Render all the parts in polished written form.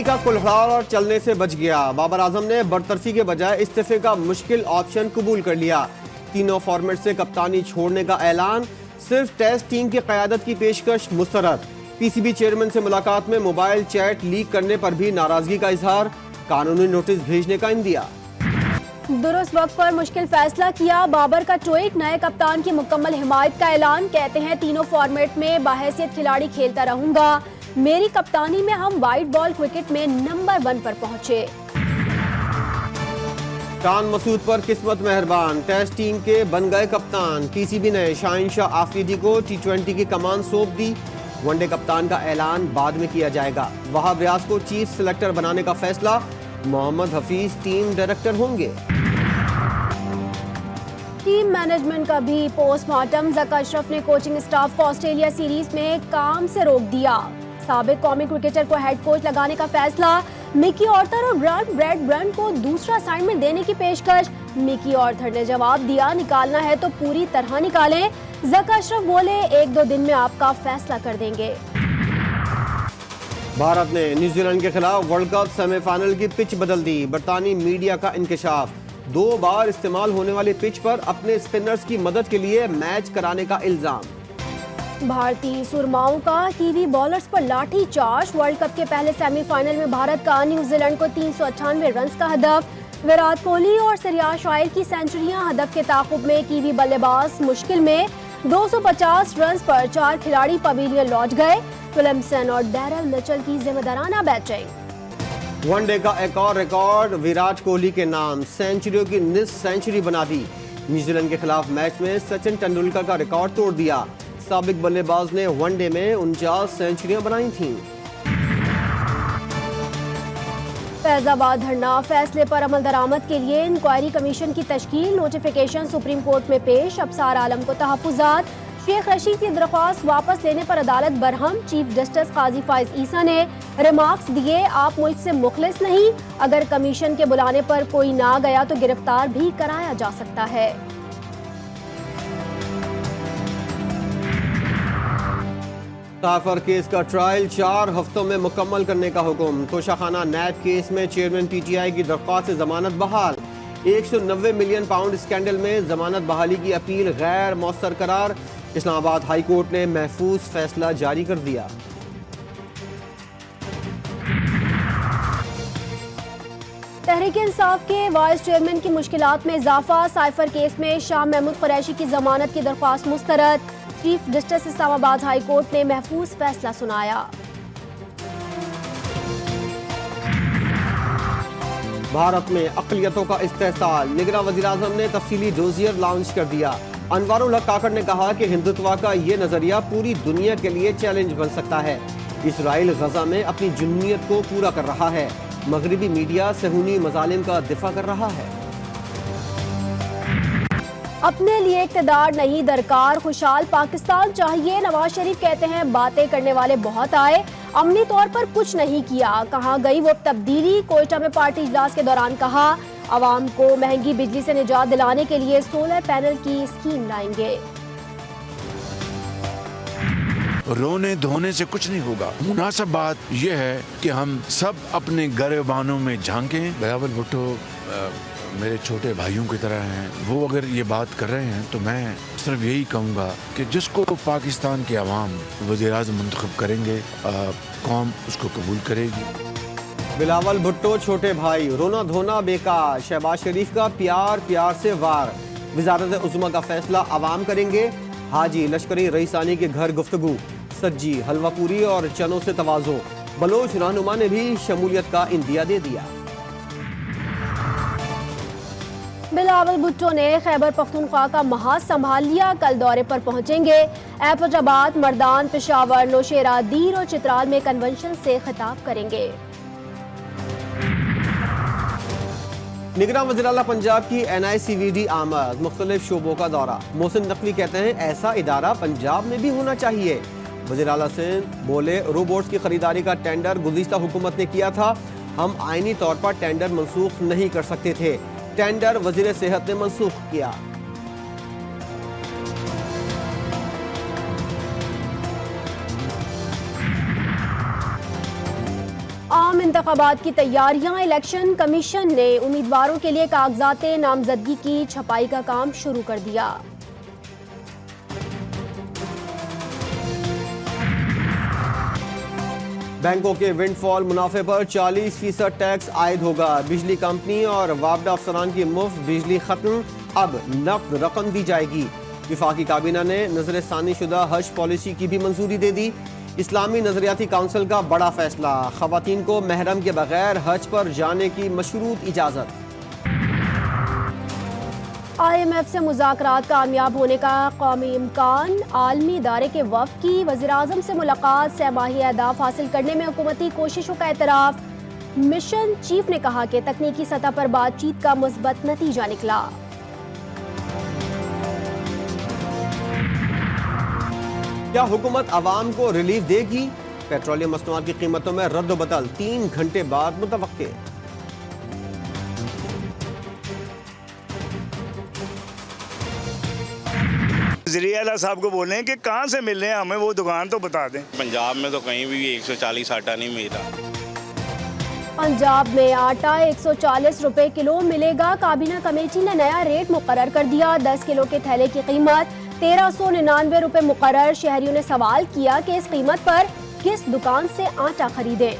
का कुल्हाड़ चलने से बच गया। बाबर आजम ने बरतरफी के बजाय इस्तीफे का मुश्किल ऑप्शन कबूल कर लिया। तीनों फॉर्मेट से कप्तानी छोड़ने का ऐलान, सिर्फ टेस्ट टीम की क़यादत की पेशकश मुस्तरद। पीसीबी चेयरमैन से मुलाकात में मोबाइल चैट लीक करने पर भी नाराजगी का इजहार, कानूनी नोटिस भेजने का इंदिया। दुरुस्त वक्त पर मुश्किल फैसला किया, बाबर का ट्वीट, नए कप्तान की मुकम्मल हिमायत का ऐलान। कहते हैं तीनों फॉर्मेट में बाहैसियत खिलाड़ी खेलता रहूंगा, मेरी कप्तानी में हम वाइट बॉल क्रिकेट में नंबर 1 पर पहुंचे। शान मसूद पर किस्मत मेहरबान, टेस्ट टीम के बन गए कप्तान। पीसीबी ने शाहीन शाह आफरीदी को टी20 की कमान सौंप दी। वनडे कप्तान का ऐलान बाद में किया जाएगा। वहाब रियाज को चीफ सिलेक्टर बनाने का फैसला, मोहम्मद हफीज टीम डायरेक्टर होंगे। टीम मैनेजमेंट का भी पोस्टमार्टम, ज़का अशरफ ने कोचिंग स्टाफ को ऑस्ट्रेलिया सीरीज में काम से रोक दिया। साबिक कौमी क्रिकेटर को हेड कोच लगाने का फैसला, मिकी ऑर्थर और ब्रैड ब्रंट को दूसरा असाइनमेंट देने की पेशकश। मिकी ऑर्थर ने जवाब दिया, निकालना है तो पूरी तरह निकालें। ज़का अशरफ बोले, 1-2 दिन में आपका फैसला कर देंगे। भारत ने न्यूजीलैंड के खिलाफ वर्ल्ड कप सेमीफाइनल की पिच बदल दी। बरतानी मीडिया का इंकशाफ, 2 बार इस्तेमाल होने वाली पिच पर अपने स्पिनर्स की मदद के लिए मैच कराने का इल्जाम। भारतीय सुरमाओं का कीवी बॉलर्स पर लाठी चार्ज। वर्ल्ड कप के पहले सेमीफाइनल में भारत का न्यूजीलैंड को 398 रन का हदफ। विराट कोहली और श्रेयस अय्यर की सेंचुरियां हदफ के ताक़ुब में कीवी बल्लेबाज मुश्किल में। 250 रन पर 4 खिलाड़ी पवेलियन लौट गए। विलियमसन और डैरेल मिचेल की जिम्मेदाराना बैटिंग। वनडे का एक और रिकॉर्ड विराट कोहली के नाम, सेंचुरियों की निस्फ सेंचुरी बना दी। न्यूजीलैंड के खिलाफ मैच में सचिन तेंदुलकर का रिकॉर्ड तोड़ दिया। साबिक बल्लेबाज ने वनडे में 49 सेंचुरियां बनाई थीं। फैजाबाद धरना, फैसले पर अमल दरामद के लिए इंक्वायरी कमीशन की तश्कील। नोटिफिकेशन सुप्रीम कोर्ट में पेश। अफसार आलम को तहफ़्फ़ुज़ात। शेख रशीद की दरख्वास्त वापस लेने पर अदालत बरहम। चीफ जस्टिस काजी फाइज ईसा ने रिमार्क्स दिए, आप मुल्क से मुखलिस नहीं, अगर कमीशन के बुलाने पर कोई ना गया तो गिरफ्तार भी कराया जा सकता है। काफर केस का ट्रायल 4 हफ्तों में मुकम्मल करने का हुक्म। तोशाखाना नैब केस में चेयरमैन पीटीआई की दरख्वास्त से जमानत बहाल। 190 मिलियन पाउंड स्कैंडल में जमानत बहाली की अपील गैर मौसर करार। इस्लामाबाद हाई कोर्ट ने महफूज फैसला जारी कर दिया। तहरीक इंसाफ के वाइस चेयरमैन की मुश्किलात में इजाफा। साइफर केस में शाह महमूद कुरैशी की जमानत की दरख्वास्त मुस्तरद। Chief justice Islamabad high court ने महफूज फैसला सुनाया। भारत में अक़लियतों का इस्तेहसाल, निगरां वज़ीर-ए-आज़म ने तफसीली डोजियर लॉन्च कर दिया। अनवारुल हक काकड़ ने कहा कि हिंदुत्व का ये नजरिया पूरी दुनिया के लिए चैलेंज बन सकता है। इसराइल गजा में अपनी जुनूनियत को पूरा कर रहा है। मगरबी मीडिया सहूनी मजालिम का दिफा कर रहा है। अपने लिए इक़्तिदार नहीं दरकार, खुशहाल पाकिस्तान चाहिए। नवाज शरीफ कहते हैं बातें करने वाले बहुत आए, अमनी तौर पर कुछ नहीं किया। कहाँ गई वो तब्दीली? कोयटा में पार्टी इजलास के दौरान कहा, आवाम को महंगी बिजली से निजात दिलाने के लिए सोलर पैनल की स्कीम लाएंगे। रोने धोने से कुछ नहीं होगा। मुनासिब बात यह है कि हम सब अपने गिरबानों में झांकें। बिलावल भुट्टो मेरे छोटे भाइयों की तरह हैं। वो अगर ये बात कर रहे हैं तो मैं सिर्फ यही कहूँगा कि जिसको पाकिस्तान के अवाम वज़ीर-ए-आज़म मुंतखब करेंगे, कौम उसको कबूल करेगी। बिलावल भुट्टो छोटे भाई, रोना धोना बेकार। शहबाज शरीफ का प्यार प्यार से वार। वज़ारत उज़्मा का फैसला अवाम करेंगे। हाजी लश्करी रईसानी के घर गुफ्तगू। सज्जी, हलवापूरी और चनों से तवाज़ो। बलोच रहनुमा ने भी शमूलियत का इंदिया दे दिया। बिलावल भुट्टो ने खैबर पख्तूनख्वा का महाज संभाल लिया। कल दौरे पर पहुंचेंगे। एबटाबाद, मर्दान, पेशावर, नौशेरा, दीर और चित्राल में कन्वेंशन से खिताब करेंगे। निगरां वज़ीर-ए-आला पंजाब की NICVD आमद, मुख्तलिफ शोबों का दौरा। मोहसिन नकवी कहते हैं ऐसा इदारा पंजाब में भी होना चाहिए। वज़ीर-ए-आला सिंध बोले, रोबोट्स की खरीदारी का टेंडर गुज़िश्ता हुकूमत ने किया था, हम आईनी तौर पर टेंडर मनसूख नहीं कर सकते थे। टेंडर वज़ीर सेहत ने मनसूख किया। आम इंतखाबात की तैयारियां। इलेक्शन कमीशन ने उम्मीदवारों के लिए कागजात नामजदगी की छपाई का काम शुरू कर दिया। बैंकों के विंडफॉल मुनाफे पर 40% टैक्स आयद होगा। बिजली कंपनी और वापडा अफसरान की मुफ्त बिजली खत्म, अब नकद रकम दी जाएगी। विफाकी काबीना ने नजरसानी शुदा हज पॉलिसी की भी मंजूरी दे दी। इस्लामी नजरियाती काउंसिल का बड़ा फैसला, खवातीन को महरम के बगैर हज पर जाने की मशरूत इजाजत। IMF से मुज़ाकरात कामयाब होने का कौमी इम्कान। आलमी इदारे के वफ़द की वज़ीर-ए-आज़म से मुलाकात, सहमाही अहदाफ हासिल करने में हुकूमती कोशिशों का एतराफ़। मिशन चीफ ने कहा कि तकनीकी सतह पर बातचीत का मुस्बत नतीजा निकला। क्या हुकूमत आवाम को रिलीफ देगी? पेट्रोलियम मसनूआत की कीमतों में रद्द-बदल 3 घंटे बाद मुतवक्के। वज़ीर-ए-आला साहब को बोले कि कहाँ से मिल रहे हैं, हमें वो दुकान तो बता दें। पंजाब में तो कहीं भी 140 आटा नहीं मिला। पंजाब में आटा 140 रुपए किलो मिलेगा। काबीना कमेटी ने नया रेट मुकर्रर कर दिया। 10 किलो के थैले की कीमत 1399 रुपए मुकर्रर। शहरियों ने सवाल किया कि इस कीमत पर किस दुकान से आटा खरीदें।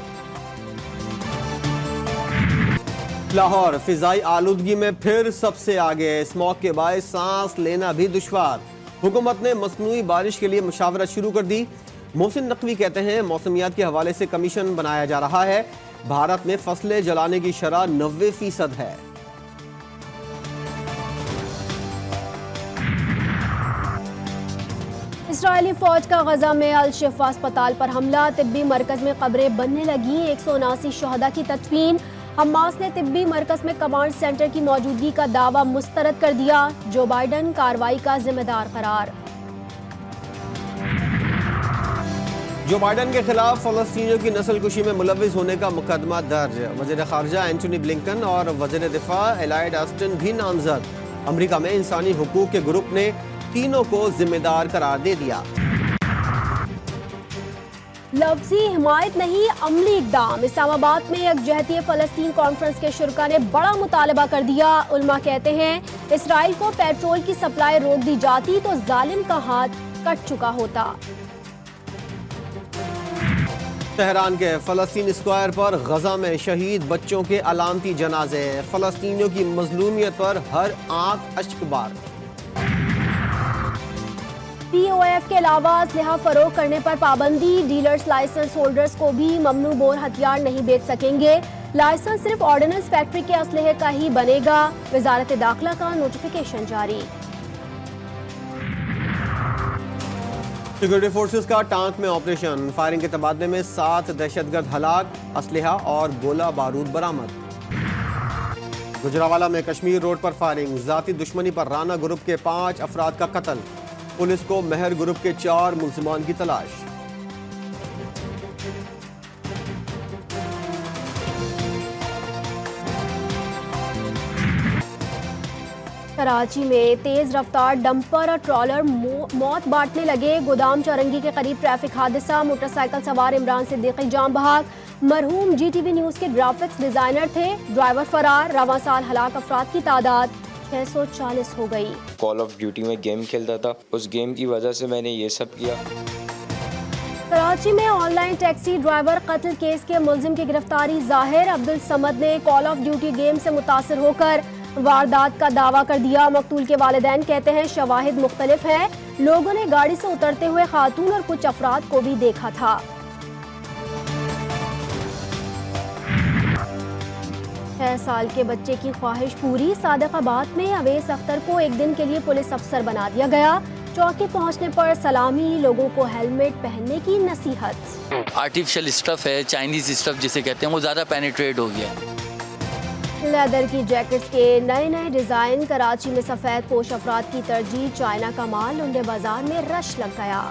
लाहौर फिजाई आलूदगी में फिर सबसे आगे, स्मॉग के बायस सांस लेना भी दुश्वार। हुकूमत ने मसनूई बारिश के लिए मुशावरत शुरू कर दी। मोहसिन नकवी कहते हैं मौसमियात के हवाले से कमीशन बनाया जा रहा है। भारत में फसलें जलाने की शरह 90% है। इस्राएली फौज का गजा में अल शिफा अस्पताल पर हमला। तिब्बी मरकज में कब्रें बनने लगी। 179 शहदा की तदफीन। हमास ने तिब्बी मरकज में कमांड सेंटर की मौजूदगी का दावा मुस्तरद कर दिया। जो बाइडन कार्रवाई का जिम्मेदार करार। जो बाइडन के खिलाफ फलस्तीनियों की नस्लकुशी में मुलविस होने का मुकदमा दर्ज। वज़ीर ख़ारजा एंटनी ब्लिंकन और वज़ीर दिफा एलाइड ऑस्टिन भी नामजद। अमरीका में इंसानी हुकूक के ग्रुप ने तीनों को जिम्मेदार करार दे दिया। लफ्जी हिमायत नहीं, अमली इकदाम। इस्लामाबाद में यकजहती फ़लस्तीन कॉन्फ्रेंस के शुरका ने बड़ा मुतालबा कर दिया। उलमा कहते हैं इसराइल को पेट्रोल की सप्लाई रोक दी जाती तो जालिम का हाथ कट चुका होता। तेहरान के फ़लस्तीन स्क्वायर पर गजा में शहीद बच्चों के अलामती जनाजे। फ़लस्तीनियों की मजलूमियत पर हर आंख अश्कबार। POF के अलावा असलहा फरोख करने पर पाबंदी। डीलर्स लाइसेंस होल्डर्स को भी ममनू बोर हथियार नहीं बेच सकेंगे। लाइसेंस सिर्फ ऑर्डिनेंस फैक्ट्री के असलहे का ही बनेगा। वजारत दाखिला का नोटिफिकेशन जारी। सिक्योरिटी फोर्सेस का टांक में ऑपरेशन। फायरिंग के तबादले में 7 दहशतगर्द हलाक, असलहा और गोला बारूद बरामद। गुजरावाला में कश्मीर रोड पर फायरिंग। जाती दुश्मनी पर राना ग्रुप के 5 अफराद का कत्ल। पुलिस को मेहर ग्रुप के 4 मुल्जिमान की तलाश। कराची में तेज रफ्तार डंपर और ट्रॉलर मौत बांटने लगे। गोदाम चौरंगी के करीब ट्रैफिक हादसा। मोटरसाइकिल सवार इमरान सिद्दीकी जाम बहक। मरहूम GTV न्यूज़ के ग्राफिक्स डिजाइनर थे। ड्राइवर फरार। रवां साल हलाक अफराद की तादाद 640 हो गई। कॉल ऑफ ड्यूटी में गेम खेलता था, उस गेम की वजह से मैंने ये सब किया। कराची में ऑनलाइन टैक्सी ड्राइवर कत्ल केस के मुल्जिम की गिरफ्तारी जाहिर। अब्दुल समद ने कॉल ऑफ ड्यूटी गेम से मुतासिर होकर वारदात का दावा कर दिया। मकतूल के वालिदैन कहते हैं शवाहिद मुख्तलिफ हैं। लोगों ने गाड़ी से उतरते हुए खातून और कुछ अफराद को भी देखा था। 6 साल के बच्चे की ख्वाहिश पूरी। सादिकाबाद में अवैस अख्तर को एक दिन के लिए पुलिस अफसर बना दिया गया। चौकी पहुंचने पर सलामी, लोगों को हेलमेट पहनने की नसीहत। आर्टिफिशियल स्टफ है, चाइनीज स्टफ जिसे कहते हैं, वो ज़्यादा पेनिट्रेट हो गया। लेदर की जैकेट्स के नए नए डिजाइन। कराची में सफेद पोश अफराद की तरजीह। चाइना का माल लुंडे बाजार में रश लग गया।